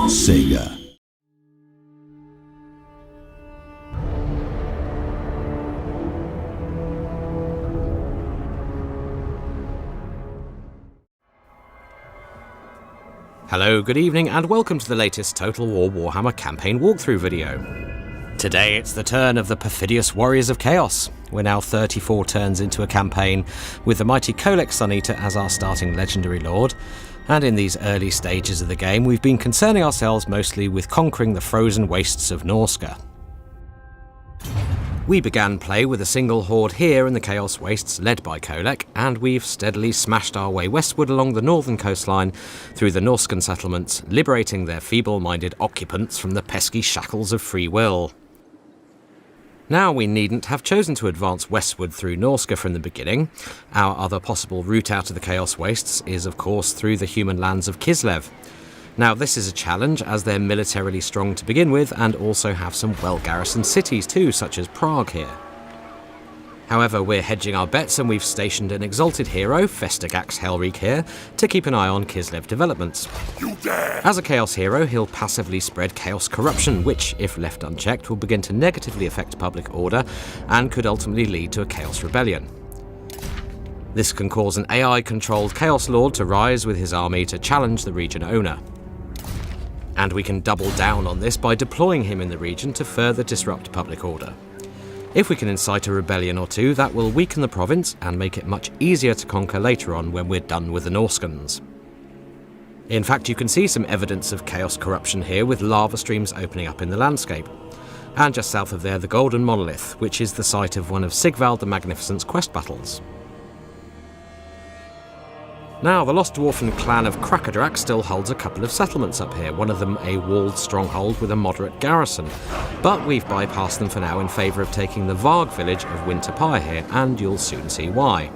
Sega. Hello, good evening, and welcome to the latest Total War Warhammer campaign walkthrough video. Today it's the turn of the perfidious Warriors of Chaos. We're now 34 turns into a campaign, with the mighty Kholek Sun-Eater as our starting legendary lord, and in these early stages of the game we've been concerning ourselves mostly with conquering the frozen wastes of Norsca. We began play with a single horde here in the Chaos Wastes led by Kholek, and we've steadily smashed our way westward along the northern coastline through the Norscan settlements, liberating their feeble-minded occupants from the pesky shackles of free will. Now we needn't have chosen to advance westward through Norsca from the beginning. Our other possible route out of the Chaos Wastes is of course through the human lands of Kislev. Now this is a challenge as they're militarily strong to begin with and also have some well-garrisoned cities too, such as Prague here. However, we're hedging our bets and we've stationed an exalted hero, Festagax Helrik here, to keep an eye on Kislev developments. As a Chaos hero, he'll passively spread Chaos corruption, which, if left unchecked, will begin to negatively affect public order and could ultimately lead to a Chaos rebellion. This can cause an AI-controlled Chaos Lord to rise with his army to challenge the region owner. And we can double down on this by deploying him in the region to further disrupt public order. If we can incite a rebellion or two, that will weaken the province and make it much easier to conquer later on when we're done with the Norscans. In fact, you can see some evidence of Chaos corruption here with lava streams opening up in the landscape. And just south of there, the Golden Monolith, which is the site of one of Sigvald the Magnificent's quest battles. Now, the Lost Dwarfen clan of Krakadrak still holds a couple of settlements up here, one of them a walled stronghold with a moderate garrison, but we've bypassed them for now in favour of taking the Varg village of Winterpire here, and you'll soon see why.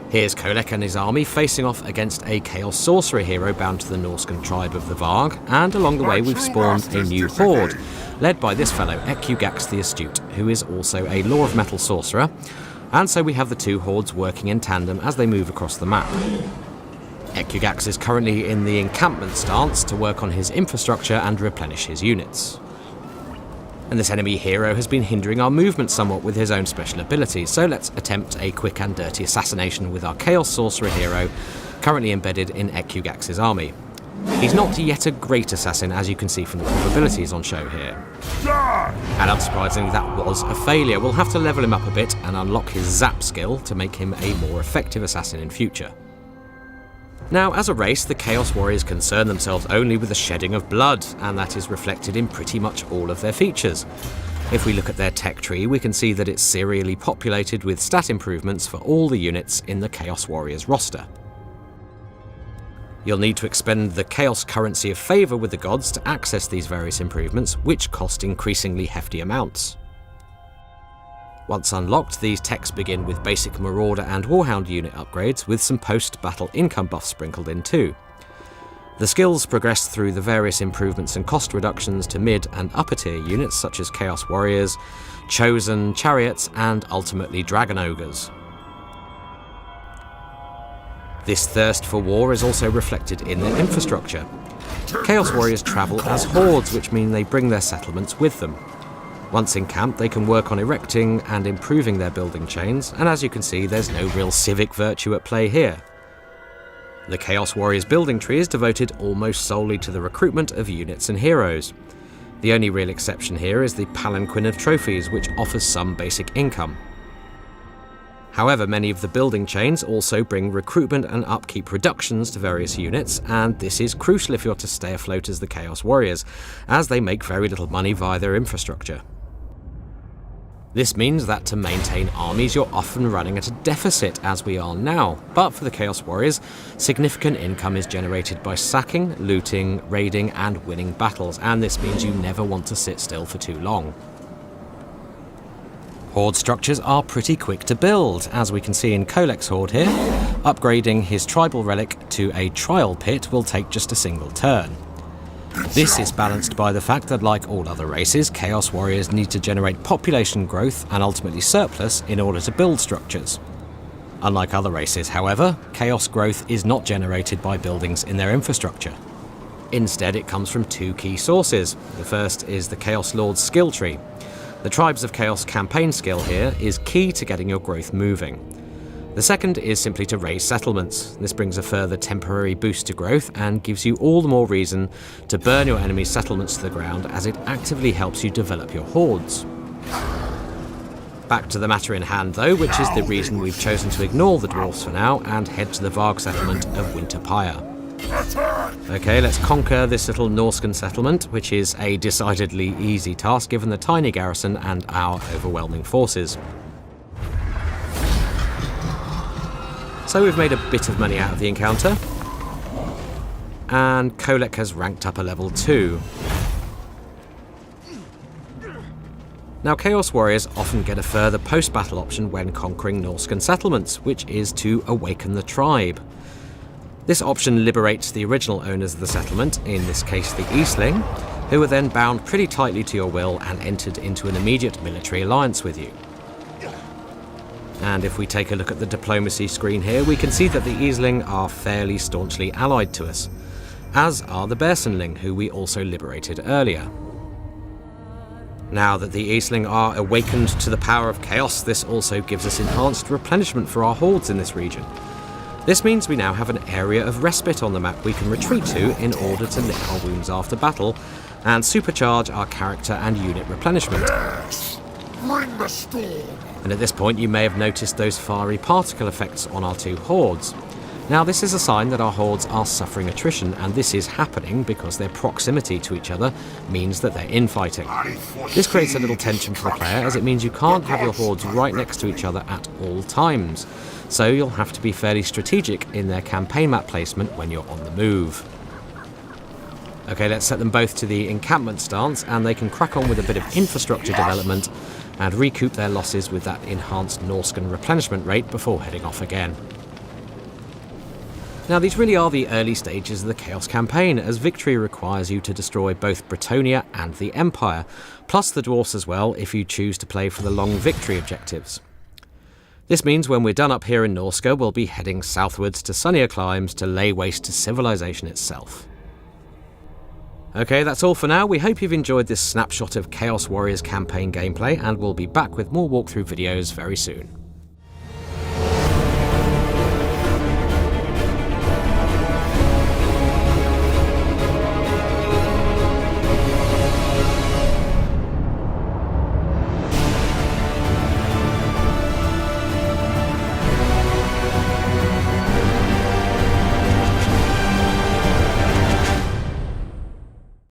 Here's Kholek and his army facing off against a Chaos Sorcerer hero bound to the Norscan tribe of the Varg, and along the way we've spawned a new horde, led by this fellow, Ekugax the Astute, who is also a Law of Metal sorcerer. And so we have the two hordes working in tandem as they move across the map. Ekugax is currently in the encampment stance to work on his infrastructure and replenish his units. And this enemy hero has been hindering our movement somewhat with his own special abilities, so let's attempt a quick and dirty assassination with our Chaos Sorcerer hero, currently embedded in Ekugax's army. He's not yet a great assassin, as you can see from the probabilities on show here. And unsurprisingly, that was a failure. We'll have to level him up a bit and unlock his Zap skill to make him a more effective assassin in future. Now, as a race, the Chaos Warriors concern themselves only with the shedding of blood, and that is reflected in pretty much all of their features. If we look at their tech tree, we can see that it's serially populated with stat improvements for all the units in the Chaos Warriors roster. You'll need to expend the Chaos currency of favour with the gods to access these various improvements, which cost increasingly hefty amounts. Once unlocked, these techs begin with basic Marauder and Warhound unit upgrades, with some post-battle income buffs sprinkled in too. The skills progress through the various improvements and cost reductions to mid and upper tier units such as Chaos Warriors, Chosen, Chariots, and ultimately Dragon Ogres. This thirst for war is also reflected in their infrastructure. Chaos Warriors travel as hordes, which mean they bring their settlements with them. Once in camp, they can work on erecting and improving their building chains, and as you can see, there's no real civic virtue at play here. The Chaos Warriors building tree is devoted almost solely to the recruitment of units and heroes. The only real exception here is the Palanquin of Trophies, which offers some basic income. However, many of the building chains also bring recruitment and upkeep reductions to various units, and this is crucial if you're to stay afloat as the Chaos Warriors, as they make very little money via their infrastructure. This means that to maintain armies you're often running at a deficit, as we are now, but for the Chaos Warriors, significant income is generated by sacking, looting, raiding and winning battles, and this means you never want to sit still for too long. Horde structures are pretty quick to build, as we can see in Kholek's horde here. Upgrading his tribal relic to a trial pit will take just a single turn. This is balanced by the fact that, like all other races, Chaos Warriors need to generate population growth and ultimately surplus in order to build structures. Unlike other races, however, Chaos growth is not generated by buildings in their infrastructure. Instead, it comes from two key sources. The first is the Chaos Lord's skill tree. The Tribes of Chaos campaign skill here is key to getting your growth moving. The second is simply to raise settlements. This brings a further temporary boost to growth and gives you all the more reason to burn your enemy's settlements to the ground, as it actively helps you develop your hordes. Back to the matter in hand though, which is the reason we've chosen to ignore the dwarfs for now and head to the Varg settlement of Winterpire. Okay, let's conquer this little Norscan settlement, which is a decidedly easy task given the tiny garrison and our overwhelming forces. So we've made a bit of money out of the encounter, and Kholek has ranked up a level 2. Now, Chaos Warriors often get a further post-battle option when conquering Norscan settlements, which is to awaken the tribe. This option liberates the original owners of the settlement, in this case the Eastling, who are then bound pretty tightly to your will and entered into an immediate military alliance with you. And if we take a look at the diplomacy screen here, we can see that the Eastling are fairly staunchly allied to us, as are the Bearsenling, who we also liberated earlier. Now that the Eastling are awakened to the power of chaos, this also gives us enhanced replenishment for our hordes in this region. This means we now have an area of respite on the map we can retreat to in order to lick our wounds after battle and supercharge our character and unit replenishment. Yes! Bring the storm! And at this point you may have noticed those fiery particle effects on our two hordes. Now this is a sign that our hordes are suffering attrition, and this is happening because their proximity to each other means that they're infighting. This creates a little tension for the player, as it means you can't have your hordes right next to each other at all times. So you'll have to be fairly strategic in their campaign map placement when you're on the move. Okay, let's set them both to the encampment stance, and they can crack on with a bit of infrastructure development and recoup their losses with that enhanced Norscan replenishment rate before heading off again. Now, these really are the early stages of the Chaos campaign, as victory requires you to destroy both Bretonnia and the Empire, plus the dwarfs as well if you choose to play for the long victory objectives. This means when we're done up here in Norsca, we'll be heading southwards to sunnier climes to lay waste to civilization itself. Okay, that's all for now. We hope you've enjoyed this snapshot of Chaos Warriors campaign gameplay, and we'll be back with more walkthrough videos very soon.